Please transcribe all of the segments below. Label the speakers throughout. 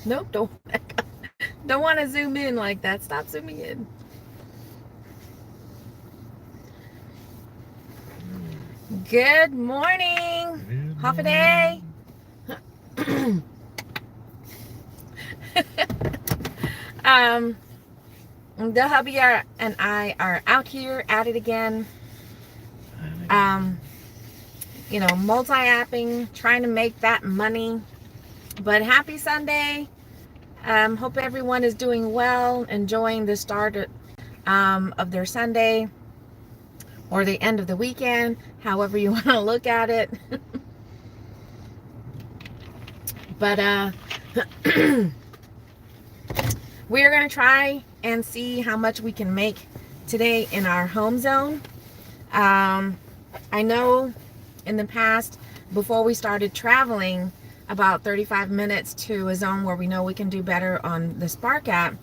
Speaker 1: Nope, don't want to zoom in like that. Stop zooming in. Good morning. Hafa Adai. um, the hubby and I are out here at it again. Um, multi-apping, trying to make that money. But happy Sunday. Hope everyone is doing well, enjoying the start of their Sunday or the end of the weekend, however you want to look at it. But we are going to try and see how much we can make today in our home zone. I know in the past, before we started traveling about 35 minutes to a zone where we know we can do better on the Spark app,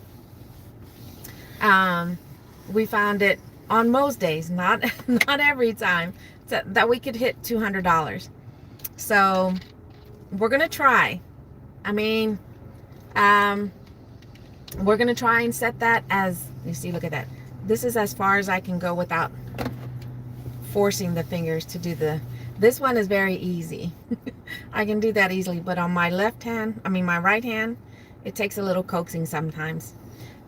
Speaker 1: we found it on most days, not every time, that we could hit $200. So we're going to try. I mean, we're going to try and set that as, you see, look at that. This is as far as I can go without forcing the fingers to do this one is very easy. I can do that easily, but on my my right hand, it takes a little coaxing sometimes.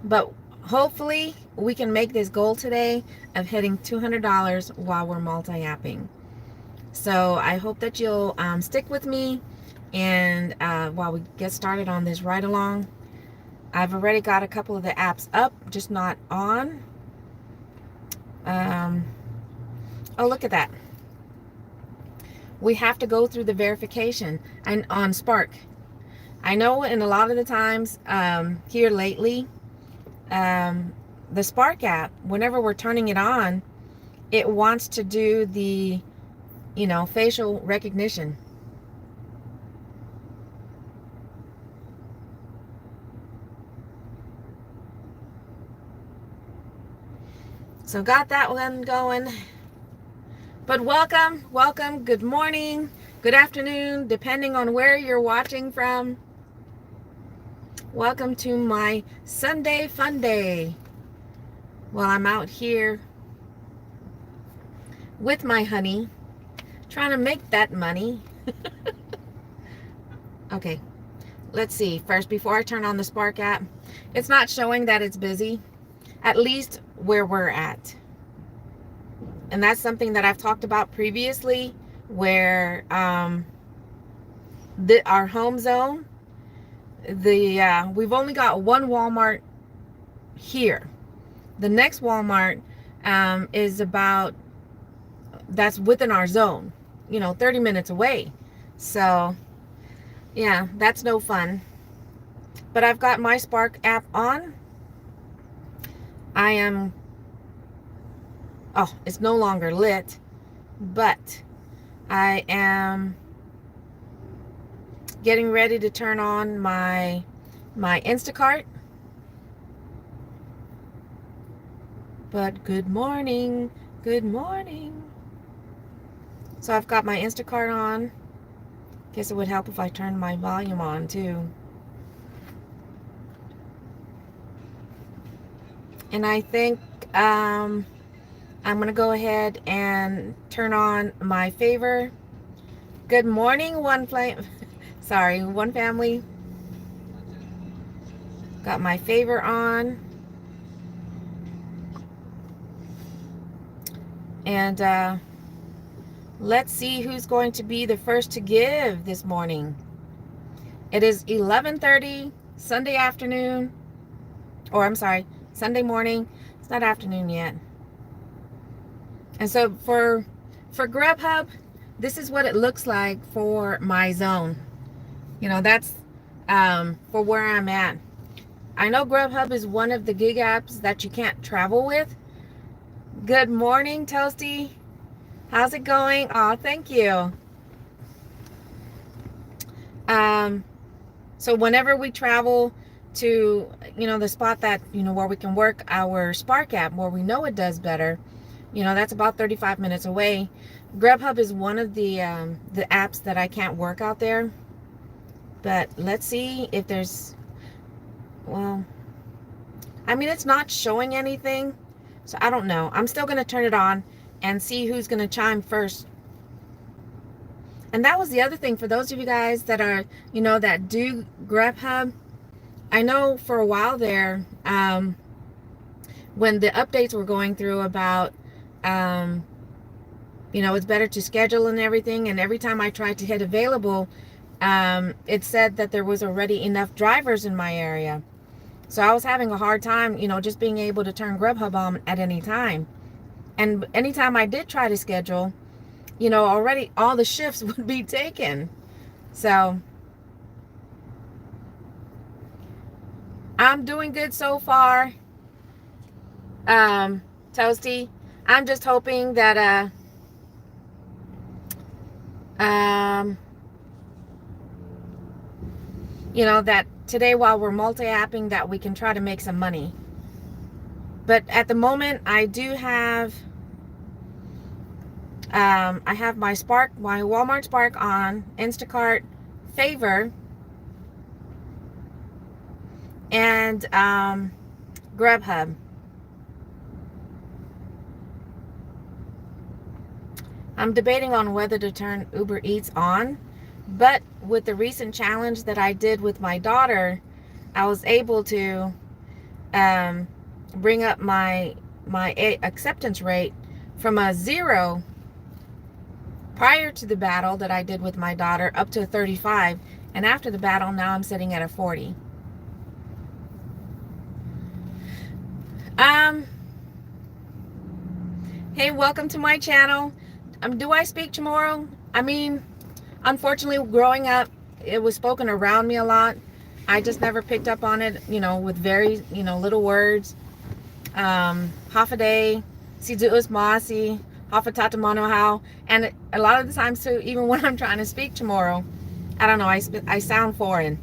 Speaker 1: But hopefully we can make this goal today of hitting $200 while we're multi-apping. So I hope that you'll stick with me, and while we get started on this right along. I've already got a couple of the apps up, just not on. Oh, look at that. We have to go through the verification and on Spark. I know in a lot of the times here lately, the Spark app, whenever we're turning it on, it wants to do the, facial recognition. So got that one going. But welcome, good morning, good afternoon, depending on where you're watching from. Welcome to my Sunday Funday. Well, I'm out here with my honey, trying to make that money. Okay, let's see. First, before I turn on the Spark app, it's not showing that it's busy, at least where we're at. And that's something that I've talked about previously, where our home zone, we've only got one Walmart here. The next Walmart is that's within our zone, 30 minutes away. So yeah, that's no fun. But I've got my Spark app on. It's no longer lit, but I am getting ready to turn on my Instacart. But good morning. So I've got my Instacart on. Guess it would help if I turned my volume on too. And I think I'm going to go ahead and turn on my favor. Good morning, one family. Got my favor on. And let's see who's going to be the first to give this morning. It is 11:30 Sunday afternoon. Or I'm sorry, Sunday morning. It's not afternoon yet. And so for Grubhub, this is what it looks like for my zone. That's for where I'm at. I know Grubhub is one of the gig apps that you can't travel with. Good morning, Toasty. How's it going? Oh, thank you. So whenever we travel to, the spot that, where we can work our Spark app, where we know it does better, that's about 35 minutes away. Grubhub is one of the apps that I can't work out there. But let's see if there's Well, I mean, it's not showing anything, so I don't know. I'm still going to turn it on and see who's going to chime first. And that was the other thing for those of you guys that are, that do Grubhub. I know for a while there, when the updates were going through about, it's better to schedule and everything. And every time I tried to hit available, it said that there was already enough drivers in my area. So I was having a hard time, just being able to turn Grubhub on at any time. And anytime I did try to schedule, already all the shifts would be taken. So I'm doing good so far. Toasty, I'm just hoping that that today while we're multi-apping that we can try to make some money. But at the moment I do have I have my Walmart Spark on, Instacart, Favor, and Grubhub. I'm debating on whether to turn Uber Eats on, but with the recent challenge that I did with my daughter, I was able to bring up my acceptance rate from a 0 prior to the battle that I did with my daughter up to a 35, and after the battle now I'm sitting at a 40. Hey, welcome to my channel. Do I speak Chamorro? I mean, unfortunately, growing up, it was spoken around me a lot. I just never picked up on it, with very, little words. Hafa Adai, Siduus Masi, Hafa Tatamano How. And a lot of the times, too, even when I'm trying to speak Chamorro, I don't know, I sound foreign.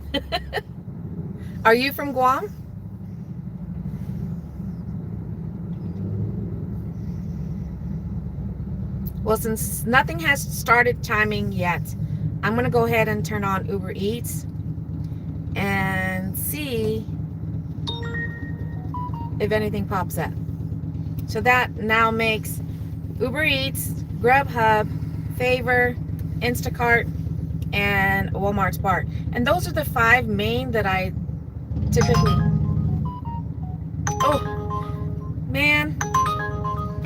Speaker 1: Are you from Guam? Well, since nothing has started chiming yet, I'm going to go ahead and turn on Uber Eats and see if anything pops up. So that now makes Uber Eats, Grubhub, Favor, Instacart, and Walmart Spark. And those are the 5 main that I typically... Oh, man.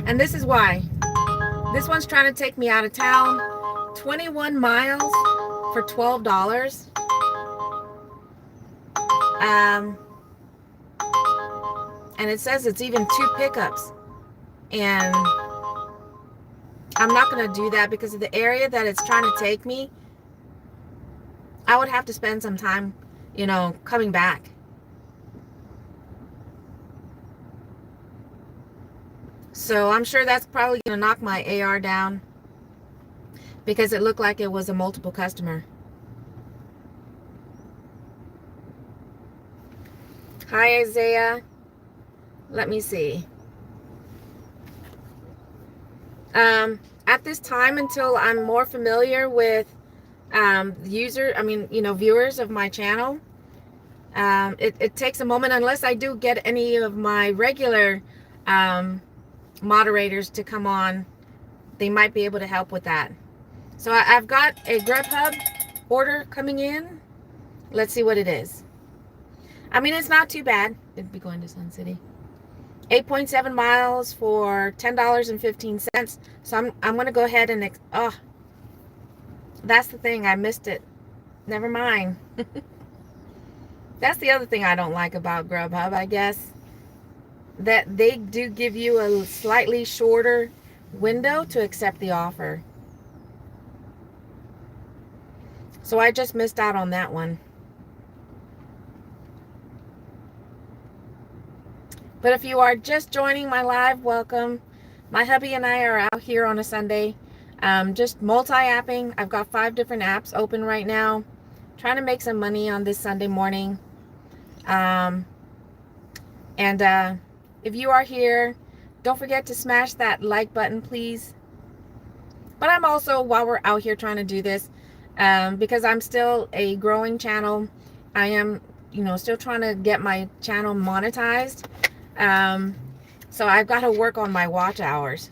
Speaker 1: And this is why. This one's trying to take me out of town. 21 miles for $12. And it says it's even 2 pickups. And I'm not going to do that because of the area that it's trying to take me. I would have to spend some time, coming back. So I'm sure that's probably going to knock my AR down because it looked like it was a multiple customer. Hi, Isaiah. Let me see. At this time, until I'm more familiar with viewers of my channel, it takes a moment, unless I do get any of my regular moderators to come on. They might be able to help with that. So I've got a Grubhub order coming in. Let's see what it is. I mean, it's not too bad. It'd be going to Sun City. 8.7 miles for $10.15. So I'm going to go ahead and... that's the thing. I missed it. Never mind. That's the other thing I don't like about Grubhub, I guess. That they do give you a slightly shorter window to accept the offer. So I just missed out on that one. But if you are just joining my live, welcome. My hubby and I are out here on a Sunday, just multi-apping. I've got 5 different apps open right now, trying to make some money on this Sunday morning. If you are here, don't forget to smash that like button, please. But I'm also, while we're out here trying to do this, because I'm still a growing channel, I am still trying to get my channel monetized. So I've got to work on my watch hours.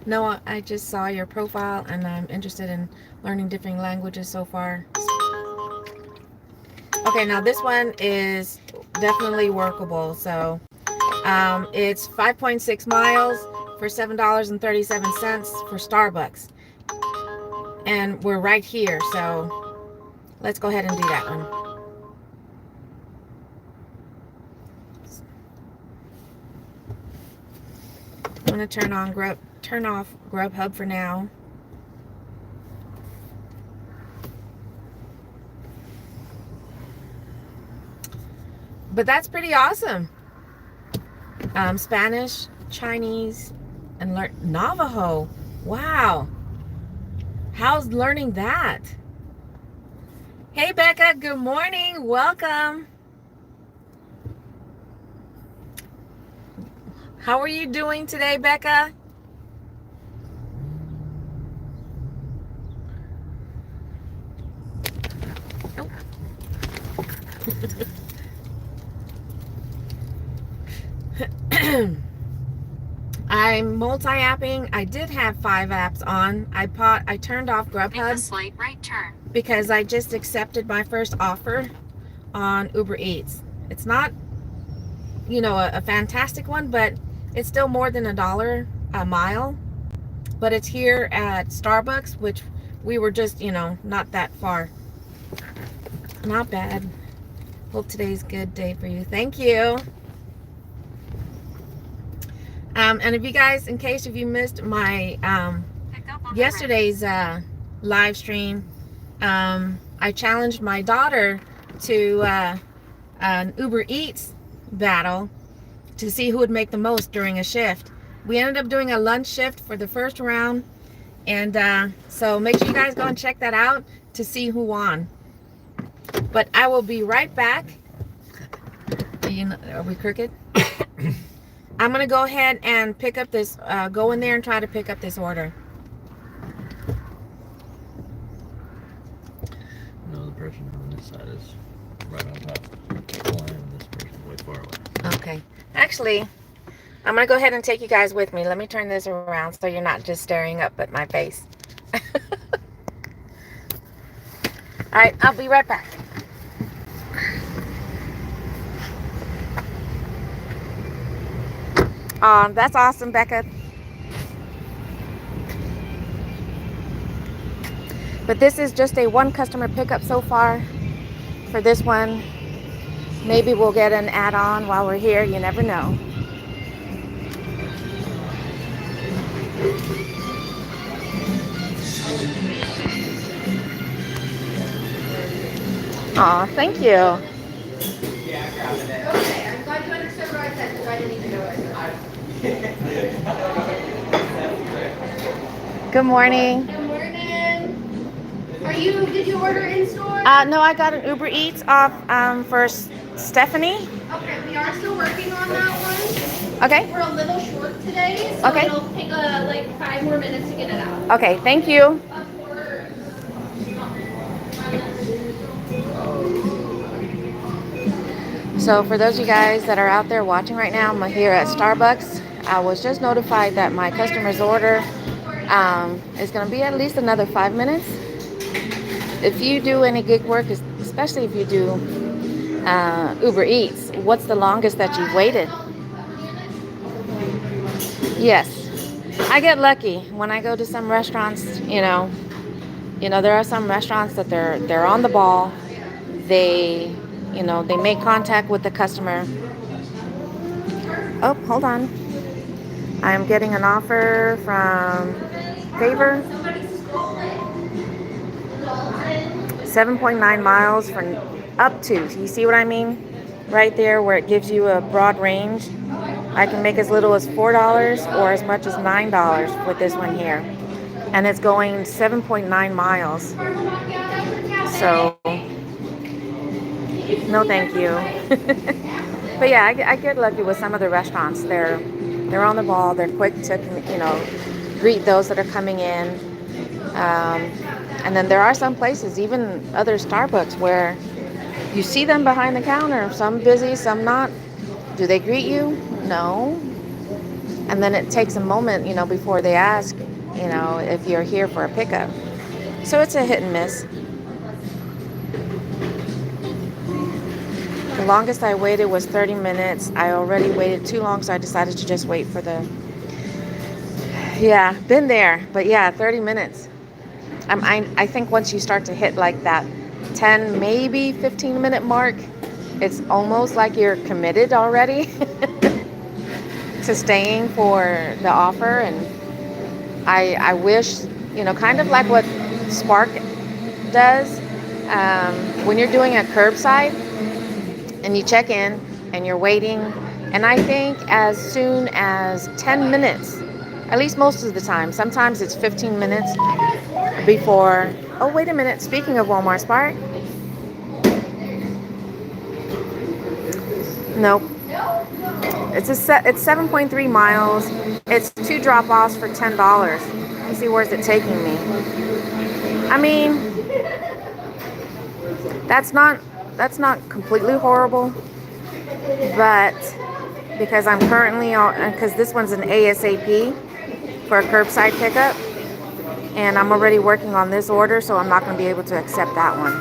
Speaker 1: No, I just saw your profile and I'm interested in learning different languages so far. Okay, now this one is definitely workable. So it's 5.6 miles for $7.37 for Starbucks. And we're right here, so let's go ahead and do that one. I'm gonna turn off Grubhub for now. But that's pretty awesome. Spanish, Chinese, and learn Navajo. Wow. How's learning that? Hey Becca, good morning. Welcome. How are you doing today, Becca? Oh. I'm multi-apping. I did have 5 apps on. I turned off Grubhub. Make a slight right turn. Because I just accepted my first offer on Uber Eats. It's not, a fantastic one, but it's still more than $1 a mile. But it's here at Starbucks, which we were just, not that far. Not bad. Hope today's a good day for you. Thank you. And if you guys, in case if you missed my yesterday's live stream, I challenged my daughter to an Uber Eats battle to see who would make the most during a shift. We ended up doing a lunch shift for the first round, and so make sure you guys go and check that out to see who won. But I will be right back. Are we crooked? I'm going to go ahead and pick up this, go in there and try to pick up this order.
Speaker 2: No, the person on this side is right on top of the line, and this person's way far away.
Speaker 1: Okay. Actually, I'm going to go ahead and take you guys with me. Let me turn this around so you're not just staring up at my face. All right, I'll be right back. That's awesome, Becca. But this is just a 1 customer pickup so far for this one. Maybe we'll get an add-on while we're here. You never know. Aw, thank you.
Speaker 3: Yeah, I got it. Okay, I'm glad you understood what I said because I didn't even know what I said.
Speaker 1: Good morning.
Speaker 3: Good morning. Did you order in store?
Speaker 1: No, I got an Uber Eats off for Stephanie.
Speaker 3: Okay, we are still working on that one.
Speaker 1: Okay.
Speaker 3: We're a little short today, so
Speaker 1: okay.
Speaker 3: It'll take like 5 more minutes to get it out.
Speaker 1: Okay, thank you.
Speaker 3: Of course.
Speaker 1: So for those of you guys that are out there watching right now, I'm here at Starbucks. I was just notified that my customer's order is going to be at least another 5 minutes. If you do any gig work, especially if you do Uber Eats, what's the longest that you've waited? Yes, I get lucky when I go to some restaurants. There are some restaurants that they're on the ball. They make contact with the customer. Oh, hold on. I'm getting an offer from Favor. 7.9 miles for up to. You see what I mean? Right there where it gives you a broad range. I can make as little as $4 or as much as $9 with this one here. And it's going 7.9 miles. So, no thank you. But yeah, I get lucky with some of the restaurants. They're on the ball. They're quick to, greet those that are coming in. And then there are some places, even other Starbucks, where you see them behind the counter, some busy, some not. Do they greet you? No. And then it takes a moment, before they ask, if you're here for a pickup. So it's a hit and miss. The longest I waited was 30 minutes. I already waited too long, so I decided to just wait for the... Yeah, been there. But yeah, 30 minutes. I think once you start to hit like that 10, maybe 15-minute mark, it's almost like you're committed already to staying for the offer. And I wish, kind of like what Spark does, when you're doing a curbside and you check in and you're waiting, and I think as soon as 10 minutes, at least most of the time, sometimes it's 15 minutes before... Oh, wait a minute. Speaking of Walmart, Spark. Nope. It's 7.3 miles. It's 2 drop-offs for $10. Let me see, where's it taking me? I mean, that's not completely horrible, but because I'm currently on, because this one's an ASAP for a curbside pickup, and I'm already working on this order, so I'm not going to be able to accept that one.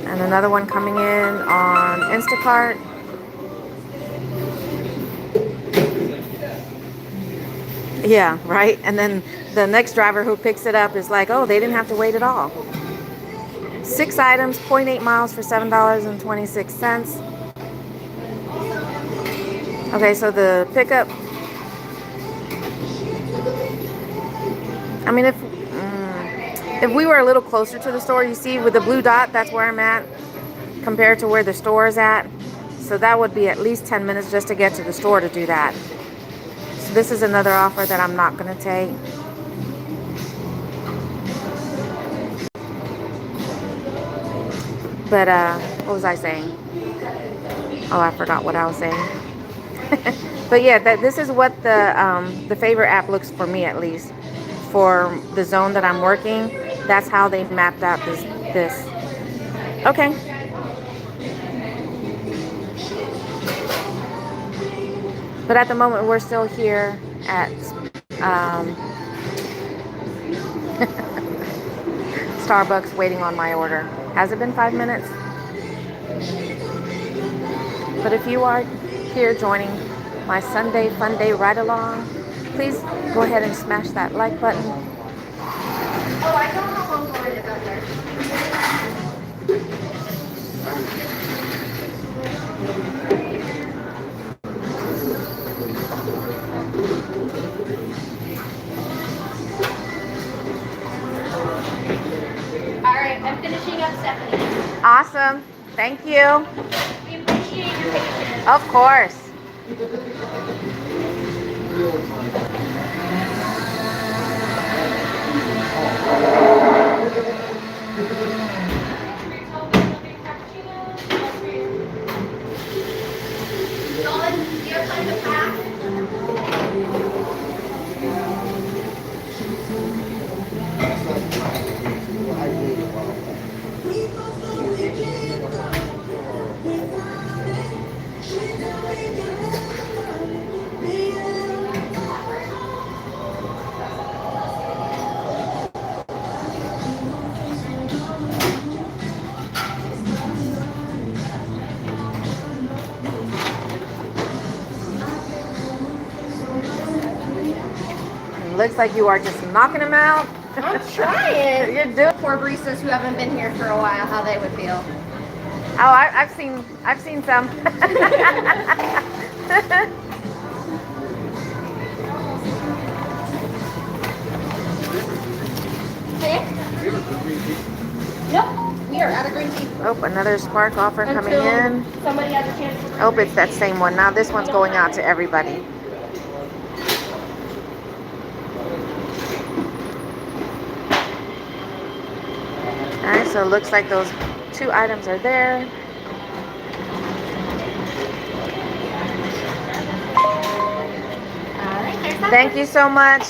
Speaker 1: And another one coming in on Instacart. Yeah, right. And then the next driver who picks it up is like, oh, they didn't have to wait at all. 6 items, 0.8 miles for $7.26. Okay, so the pickup... I mean, if we were a little closer to the store, you see with the blue dot, that's where I'm at compared to where the store is at. So that would be at least 10 minutes just to get to the store to do that. So this is another offer that I'm not going to take. But what was I saying? Oh, I forgot what I was saying. But yeah, this is what the Favor app looks for me, at least for the zone that I'm working. That's how they've mapped out this. Okay. But at the moment, we're still here at Starbucks waiting on my order. Has it been 5 minutes? But if you are here joining my Sunday Funday ride along, please go ahead and smash that like button.
Speaker 3: Oh, I don't know how long it is out there. Alright, I'm finishing up Stephanie.
Speaker 1: Awesome. Thank you.
Speaker 3: We appreciate your patience.
Speaker 1: Of course. Looks like you are just knocking them out.
Speaker 3: I'm trying.
Speaker 1: You're doing...
Speaker 3: Poor baristas who haven't been here for a while, how they would feel.
Speaker 1: Oh, I've seen some.
Speaker 3: Nope, we are out of green tea.
Speaker 1: Oh, another Spark offer coming
Speaker 3: Until
Speaker 1: in.
Speaker 3: somebody has a chance to...
Speaker 1: Oh, it's that same one. Now this one's going out to everybody. Alright, so it looks like those 2 items are there.
Speaker 3: Alright, there's that.
Speaker 1: Thank you so much.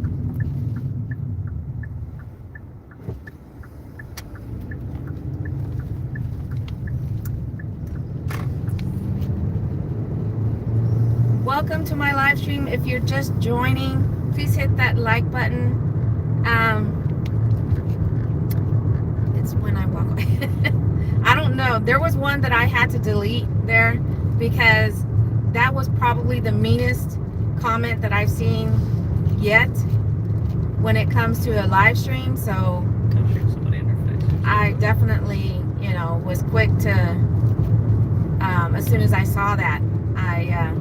Speaker 1: welcome to my live stream. If you're just joining, please hit that like button. It's when I walk away. I don't know. There was one that I had to delete there because that was probably the meanest comment that I've seen yet when it comes to a live stream. So
Speaker 2: Touching somebody in their face.
Speaker 1: I definitely, was quick to, as soon as I saw that, I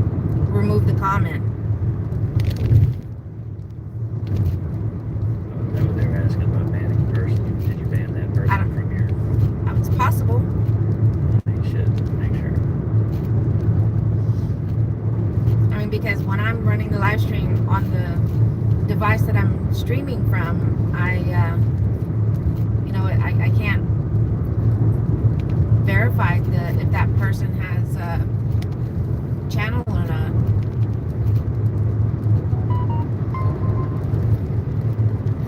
Speaker 1: removed the comment.
Speaker 2: That was they were asking about banning a person. Did you ban that
Speaker 1: I
Speaker 2: person
Speaker 1: don't-
Speaker 2: from your?
Speaker 1: It's possible.
Speaker 2: You should make sure.
Speaker 1: I mean, because when I'm running the live stream on the device that I'm streaming from, I can't verify if that person has a channel or not.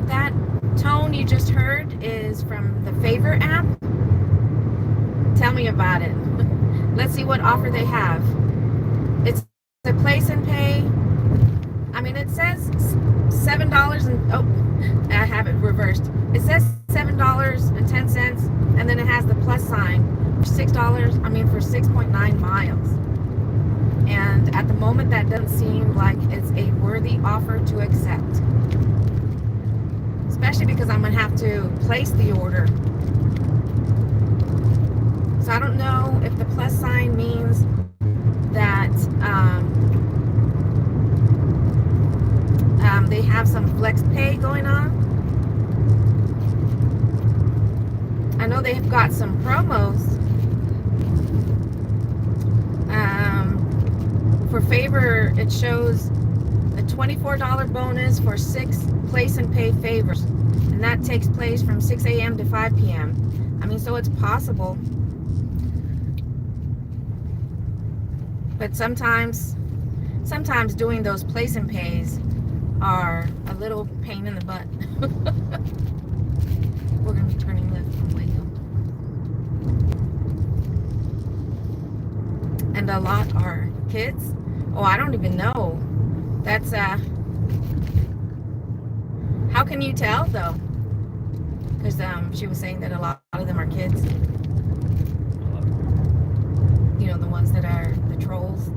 Speaker 1: That tone you just heard is from the Favor app. Tell me about it. Let's see what offer they have. It's a place and pay. I mean, it says $7 and I have it reversed. It says $7.10, and then it has the plus sign for $6. I mean, for 6.9 miles. And at the moment, that doesn't seem like it's a worthy offer to accept. Especially because I'm gonna have to place the order. So I don't know if the plus sign means that they have some flex pay going on. I know they've got some promos. For Favor, it shows a $24 bonus for 6 place and pay favors, and that takes place from 6 a.m. to 5 p.m. I mean, so it's possible. But sometimes doing those place and pays are a little pain in the butt. We're going to be turning left from Waco. And a lot are kids. Oh, I don't even know. That's, how can you tell, though? Because she was saying that a lot of them are kids. The ones that are the trolls.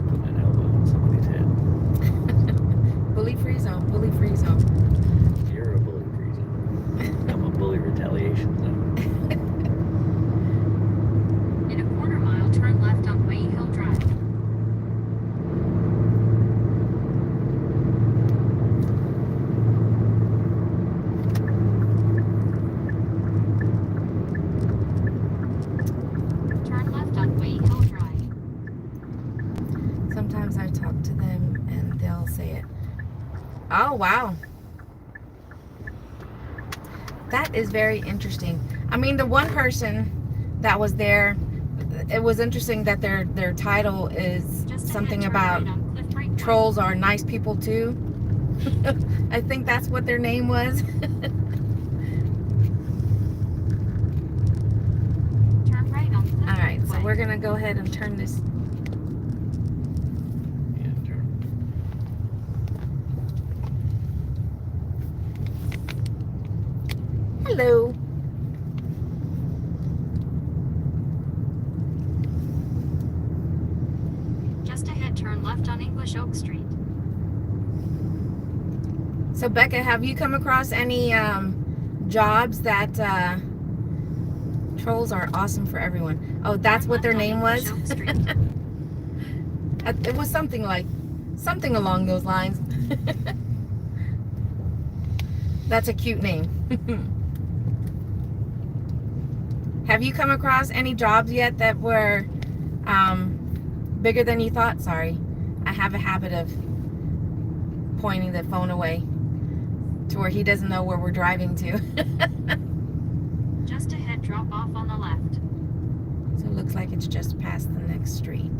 Speaker 2: Putting an elbow in somebody's head.
Speaker 1: Bully free zone, bully free zone.
Speaker 2: You're a bully free zone. I'm a bully retaliation zone.
Speaker 4: In a quarter mile, turn left on Way Hill Drive. Turn left on Way Hill Drive.
Speaker 1: Sometimes I talk to them and they'll say it. Oh, wow. That is very interesting. I mean, the one person that was there, it was interesting that their title is
Speaker 4: Just
Speaker 1: something
Speaker 4: ahead, turn
Speaker 1: about
Speaker 4: right on Cliff Break Way.
Speaker 1: trolls are nice people too. I think that's what their name was.
Speaker 4: Turn right on Cliff
Speaker 1: All right,
Speaker 4: Break
Speaker 1: so
Speaker 4: Way.
Speaker 1: we're gonna go ahead and turn this.
Speaker 2: Yeah, turn.
Speaker 1: Hello.
Speaker 4: Just ahead, turn left on English Oak Street.
Speaker 1: So Becca, have you come across any jobs that trolls are awesome for everyone? Oh, that's
Speaker 4: Turn
Speaker 1: what their
Speaker 4: left on
Speaker 1: name
Speaker 4: English
Speaker 1: was?
Speaker 4: Oak Street.
Speaker 1: It was something along those lines. That's a cute name. Have you come across any jobs yet that were bigger than you thought? Sorry, I have a habit of pointing the phone away to where he doesn't know where we're driving to.
Speaker 4: Just ahead, drop off on the left.
Speaker 1: So it looks like it's just past the next street.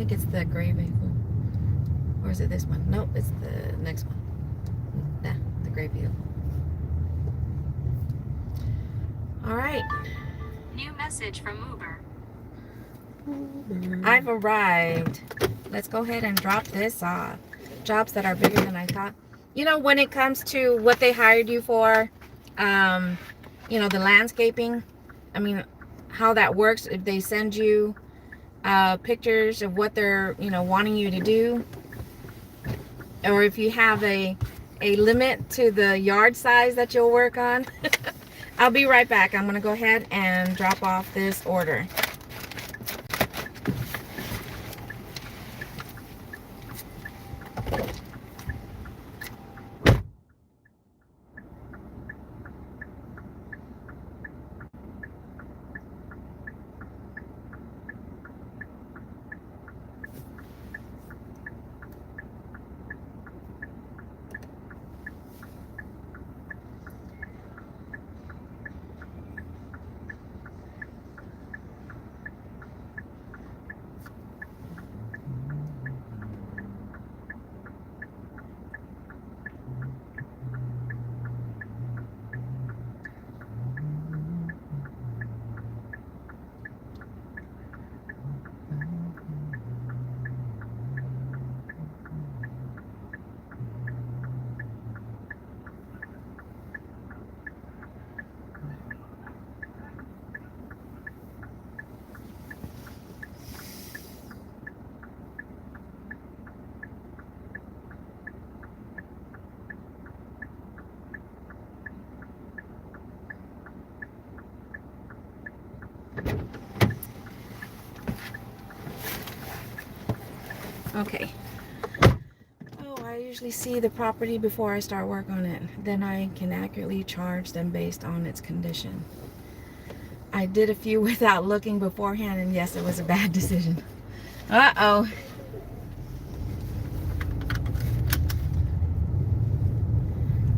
Speaker 1: think it's the gray vehicle. Or is it this one? Nope, it's the next one. Yeah, the gray vehicle. All right.
Speaker 4: New message from Uber.
Speaker 1: I've arrived. Let's go ahead and drop this off. Jobs that are bigger than I thought. You know, when it comes to what they hired you for, you know, the landscaping, I mean, how that works, if they send you pictures of what they're, you know, wanting you to do, or if you have a limit to the yard size that you'll work on. I'll be right back. I'm going to go ahead and drop off this order. Okay. Oh, I usually see the property before I start work on it. Then I can accurately charge them based on its condition. I did a few without looking beforehand, and yes, it was a bad decision. Uh-oh.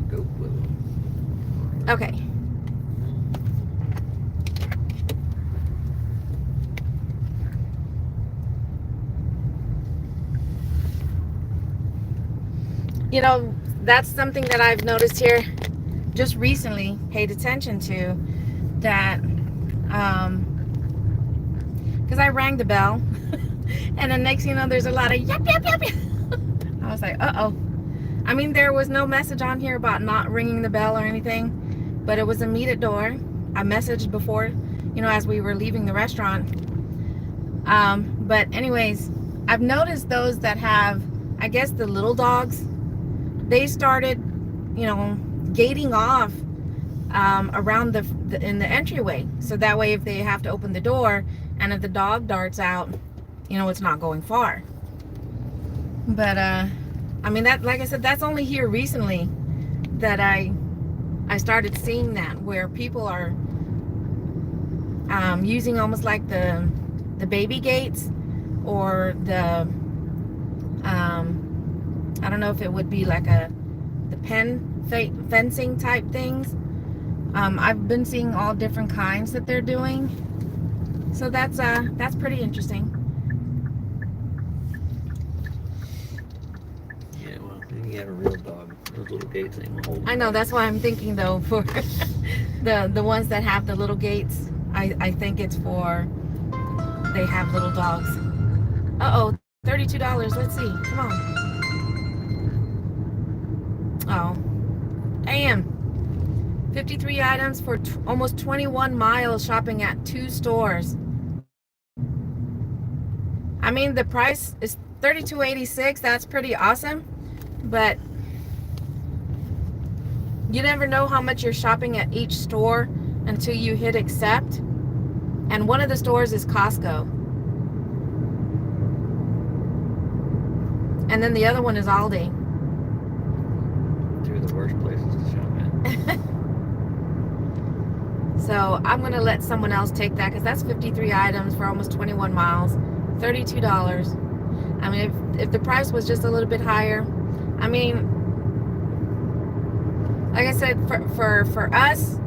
Speaker 2: Go with them.
Speaker 1: Okay. You know, that's something that I've noticed here just recently, paid attention to, that because I rang the bell and then next thing you know, there's a lot of yep, yep, yep, yep. I was like, uh-oh. I mean, there was no message on here about not ringing the bell or anything, but it was a meet at door. I messaged before, you know, as we were leaving the restaurant. But anyways, I've noticed those that have, I guess, the little dogs, they started, you know, gating off around in the entryway, so that way if they have to open the door and if the dog darts out, you know, it's not going far. But I mean, that, like I said, that's only here recently that I started seeing that, where people are using almost like the baby gates, or the I don't know if it would be like the fencing type things. I've been seeing all different kinds that they're doing, so that's pretty interesting.
Speaker 2: Yeah, well, if you have a real dog, those little gates ain't gonna hold.
Speaker 1: I know, that's why I'm thinking though, for the ones that have the little gates, I think it's for, they have little dogs. Uh-oh, $32. Let's see. Come on. Oh, damn. 53 items for almost 21 miles shopping at 2 stores. I mean, the price is $32.86. That's pretty awesome. But you never know how much you're shopping at each store until you hit accept. And one of the stores is Costco. And then the other one is Aldi.
Speaker 2: Two of the worst places to shop at.
Speaker 1: So I'm going to let someone else take that, because that's 53 items for almost 21 miles. $32. I mean, if the price was just a little bit higher, I mean, like I said, for us,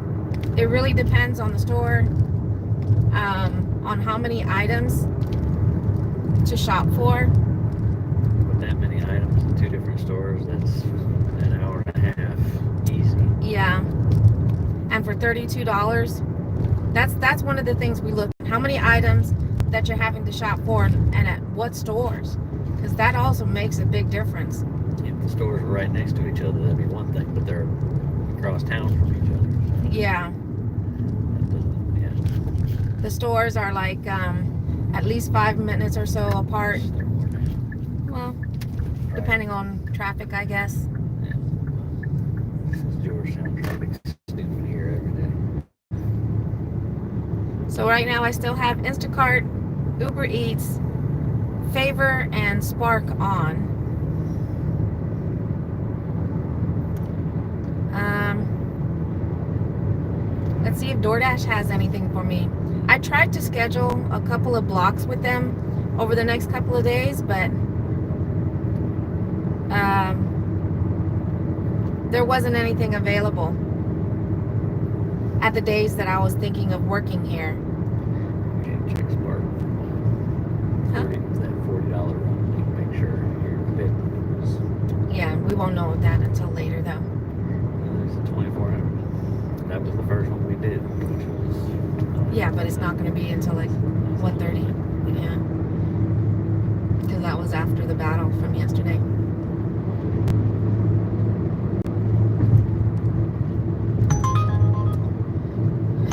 Speaker 1: it really depends on the store, on how many items to shop for.
Speaker 2: With that many items in 2 different stores, that's an hour and a half easy.
Speaker 1: Yeah. And for $32, that's one of the things we look at. How many items that you're having to shop for and at what stores? Because that also makes a big difference.
Speaker 2: If the stores were right next to each other, that'd be one thing, but they're across town from each other. So
Speaker 1: Yeah.
Speaker 2: that doesn't, yeah.
Speaker 1: The stores are like at least 5 minutes or so apart.
Speaker 2: They're more now.
Speaker 1: Well,
Speaker 2: Right.
Speaker 1: depending on traffic, I guess.
Speaker 2: Yeah. This is Georgetown traffic stupid here every day.
Speaker 1: So right now I still have Instacart, Uber Eats, Favor, and Spark on. Let's see if DoorDash has anything for me. I tried to schedule a couple of blocks with them over the next couple of days, but there wasn't anything available at the days that I was thinking of working here.
Speaker 2: Can't check Spark.
Speaker 1: Huh?
Speaker 2: That $40 run, you can make sure you're fit.
Speaker 1: Yeah, we won't know that until later though.
Speaker 2: It's 24 hours. That was the first one we did, which was.
Speaker 1: Yeah, but it's not going to be until like 1:30. Yeah. Because that was after the battle from yesterday.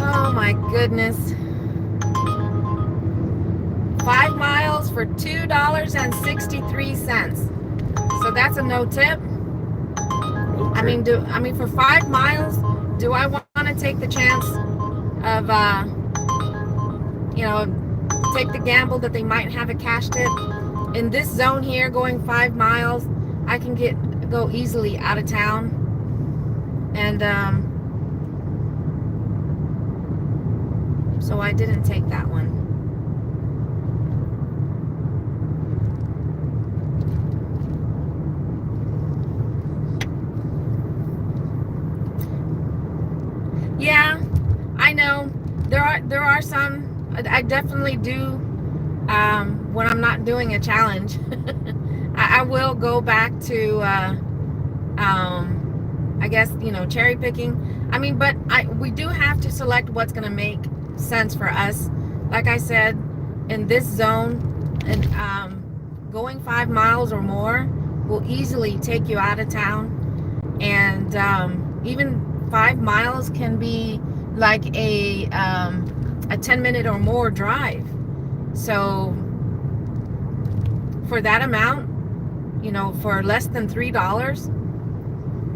Speaker 1: Oh my goodness. 5 miles for $2.63. So that's a no tip. I mean, for 5 miles, do I want to take the chance of, take the gamble that they might have a cash tip? In this zone here, going 5 miles, I can go easily out of town. And, so I didn't take that one. Yeah, I know there are some. I definitely do when I'm not doing a challenge. I will go back to I guess cherry picking. I mean, but we do have to select what's going to make sense for us. Like I said, in this zone, and going 5 miles or more will easily take you out of town, and even 5 miles can be like a 10-minute or more drive. So for that amount, for less than $3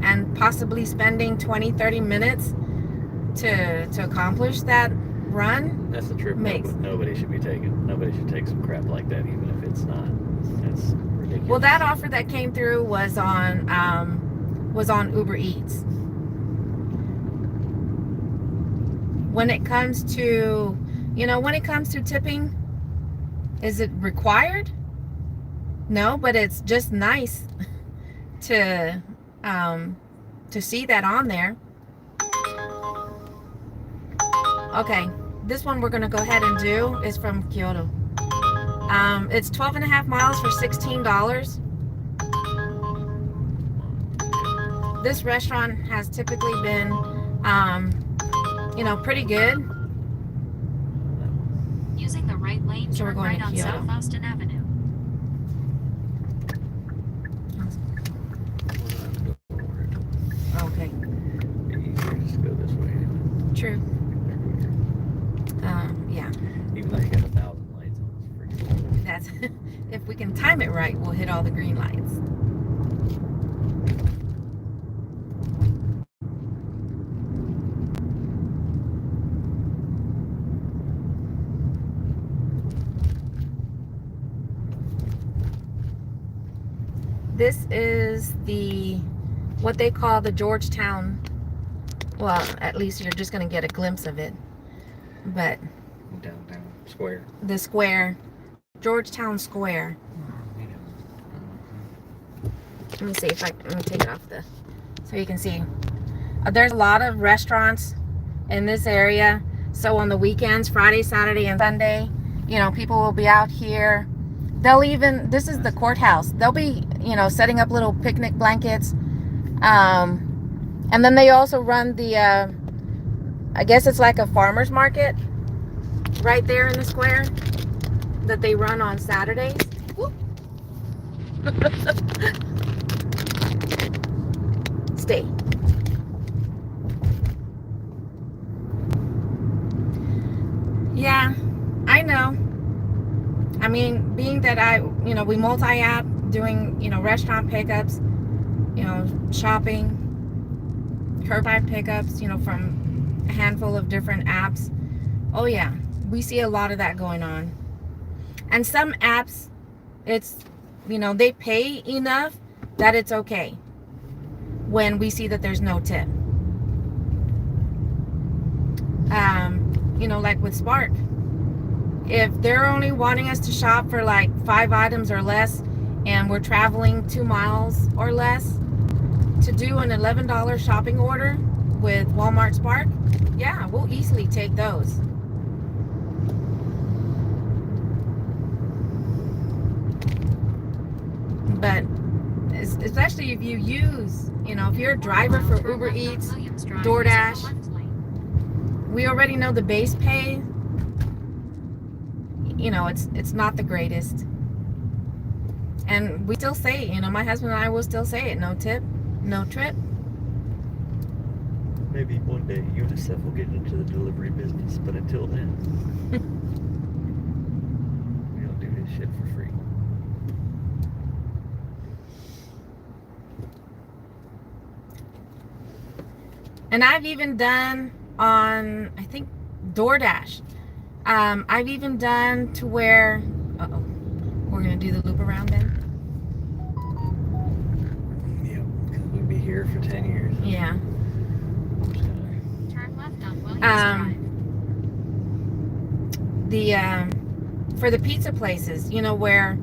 Speaker 1: and possibly spending 20-30 minutes to accomplish that run,
Speaker 2: That's the trip nobody should be taking. Nobody should take some crap like that, even if it's not. That's ridiculous.
Speaker 1: Well, that offer that came through was on Uber Eats. When it comes to tipping, is it required? No, but it's just nice to see that on there. Okay, this one we're gonna go ahead and do is from Kyoto. It's 12.5 miles for $16. This restaurant has typically been pretty good.
Speaker 4: Using the right lane,
Speaker 1: So we're
Speaker 4: turn
Speaker 1: going
Speaker 4: right
Speaker 1: to
Speaker 4: on
Speaker 1: Kyoto.
Speaker 4: South Austin Avenue.
Speaker 1: Okay,
Speaker 2: It'd be easier just to go this way.
Speaker 1: true. Yeah,
Speaker 2: Even though you got 1,000 lights on this freaking.
Speaker 1: that's if we can time it right, we'll hit all the green lights. This is what they call the Georgetown. Well, at least you're just going to get a glimpse of it. But
Speaker 2: Downtown square.
Speaker 1: the square, Georgetown Square. Let me see let me take it off so you can see. There's a lot of restaurants in this area. So on the weekends, Friday, Saturday, and Sunday, people will be out here They'll even, this is the courthouse. They'll be, setting up little picnic blankets. And then they also run the, I guess it's like a farmer's market right there in the square that they run on Saturdays. Stay. Yeah, I know. I mean, being that we multi-app, doing, restaurant pickups, shopping, curbside pickups, from a handful of different apps. Oh yeah, we see a lot of that going on. And some apps, it's, they pay enough that it's okay when we see that there's no tip. Like with Spark. If they're only wanting us to shop for like 5 items or less, and we're traveling 2 miles or less, to do an $11 shopping order with Walmart Spark, yeah, we'll easily take those. But especially if you use, if you're a driver for Uber Eats, DoorDash, we already know the base pay. It's not the greatest. And we still say, my husband and I will still say it, no tip, no trip.
Speaker 2: Maybe one day UNICEF will get into the delivery business, but until then, we don't do this shit for free.
Speaker 1: And I've even done on, I think, DoorDash. I've even done to where, we're going to do the loop around then?
Speaker 2: Yeah, because we'll be here for 10 years.
Speaker 1: Yeah.
Speaker 4: Turn left on Williams Drive.
Speaker 1: For the pizza places, where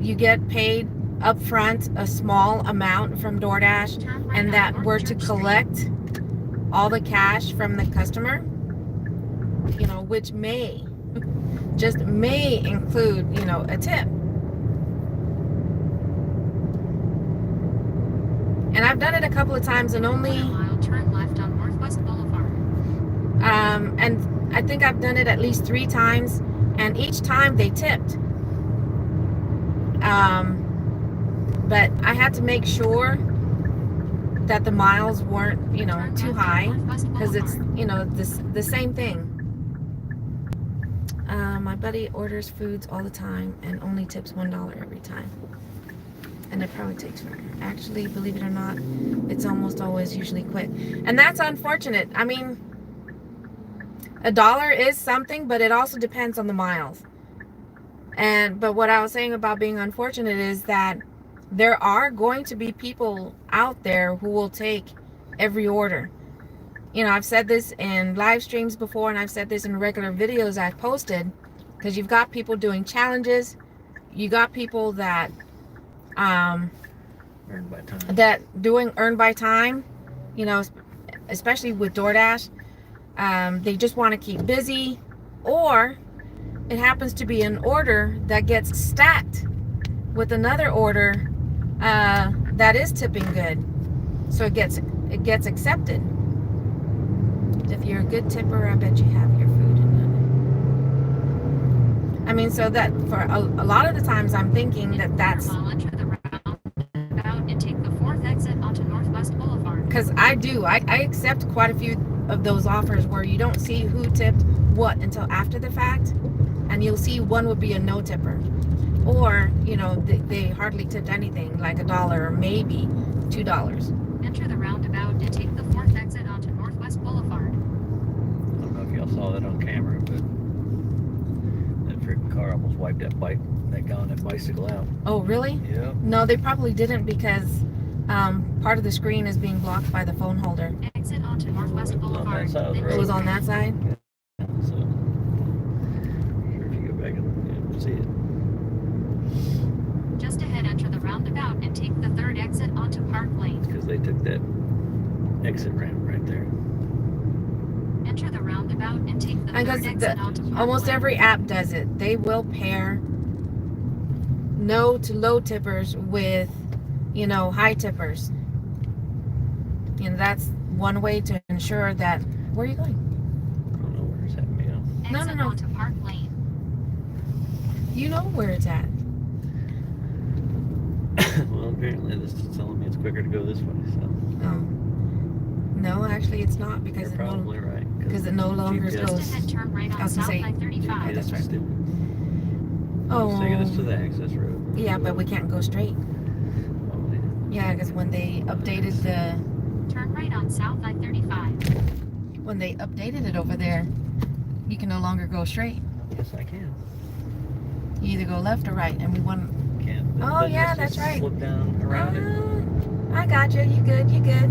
Speaker 1: you get paid up front a small amount from DoorDash,
Speaker 4: Turn right
Speaker 1: and
Speaker 4: on
Speaker 1: that
Speaker 4: North
Speaker 1: we're to
Speaker 4: Church Street.
Speaker 1: collect all the cash from the customer, which may, just may include, a tip. And I've done it a couple of times, and only,
Speaker 4: Quarter-mile turn left on Northwest Boulevard.
Speaker 1: and I think I've done it at least 3 times, and each time they tipped. But I had to make sure that the miles weren't,
Speaker 4: Turn
Speaker 1: too
Speaker 4: left on
Speaker 1: high,
Speaker 4: Northwest
Speaker 1: because it's,
Speaker 4: Boulevard.
Speaker 1: the same thing. My buddy orders foods all the time and only tips $1 every time. And it probably takes forever. Actually, believe it or not, it's almost always usually quick. And that's unfortunate. I mean, $1 is something, but it also depends on the miles. But what I was saying about being unfortunate is that there are going to be people out there who will take every order. I've said this in live streams before, and I've said this in regular videos I've posted, because you've got people doing challenges. You got people that
Speaker 2: Earned by time.
Speaker 1: that doing earn by time, especially with DoorDash. They just want to keep busy, or it happens to be an order that gets stacked with another order that is tipping good, so it gets accepted. If you're a good tipper, I bet you have your food in it. I mean, so that for a lot of the times I'm thinking that that's
Speaker 4: Enter the roundabout and take the 4th exit onto Northwest Boulevard.
Speaker 1: because I accept quite a few of those offers where you don't see who tipped what until after the fact, and you'll see one would be a no tipper, or they hardly tipped anything, like $1 or maybe $2.
Speaker 4: Enter the roundabout and take the 4th exit onto Northwest Boulevard.
Speaker 2: I don't know if y'all saw that on camera, but that freaking car almost wiped that guy on that bicycle out.
Speaker 1: Oh, really?
Speaker 2: Yeah.
Speaker 1: No, they probably didn't, because part of the screen is being blocked by the phone holder.
Speaker 4: Exit onto Northwest
Speaker 2: It was on that
Speaker 4: Boulevard.
Speaker 2: side of the
Speaker 4: Then
Speaker 1: It
Speaker 2: road.
Speaker 1: was on that side.
Speaker 2: So, sure, if you go back and we'll see it.
Speaker 4: just ahead, enter the roundabout and take the 3rd exit onto Park Lane.
Speaker 2: Because they took that exit ramp right there.
Speaker 4: Enter the roundabout and take the
Speaker 1: I guess
Speaker 4: 3rd exit onto Park
Speaker 1: almost
Speaker 4: Lane.
Speaker 1: every app does it. They will pair no to low tippers with, high tippers. That's one way to ensure that. Where are you going?
Speaker 2: I don't know where it's at me.
Speaker 1: No,
Speaker 4: Exit
Speaker 1: no.
Speaker 4: onto Park Lane.
Speaker 1: You know where it's at.
Speaker 2: Well, apparently this is telling me it's quicker to go this way. So
Speaker 1: Oh. No, actually it's not because
Speaker 2: you're probably right.
Speaker 1: because it no longer
Speaker 2: GPS
Speaker 1: goes.
Speaker 4: Just ahead, turn right
Speaker 1: I
Speaker 4: on
Speaker 1: was gonna
Speaker 4: South
Speaker 1: say,
Speaker 4: I-35.
Speaker 2: GPS
Speaker 1: that's
Speaker 2: is
Speaker 1: right.
Speaker 2: stupid.
Speaker 1: Oh.
Speaker 2: It's taking us to the access road.
Speaker 1: Yeah, but we can't go straight.
Speaker 2: Oh, yeah.
Speaker 1: Yeah, because when they updated
Speaker 4: Turn right on South I-35.
Speaker 1: when they updated it over there, you can no longer go straight.
Speaker 2: Yes, I can.
Speaker 1: You either go left or right, and we want.
Speaker 2: Can't.
Speaker 1: Oh,
Speaker 2: Then
Speaker 1: yeah,
Speaker 2: just
Speaker 1: that's right.
Speaker 2: Slip down around it.
Speaker 1: I got you. You good? You good?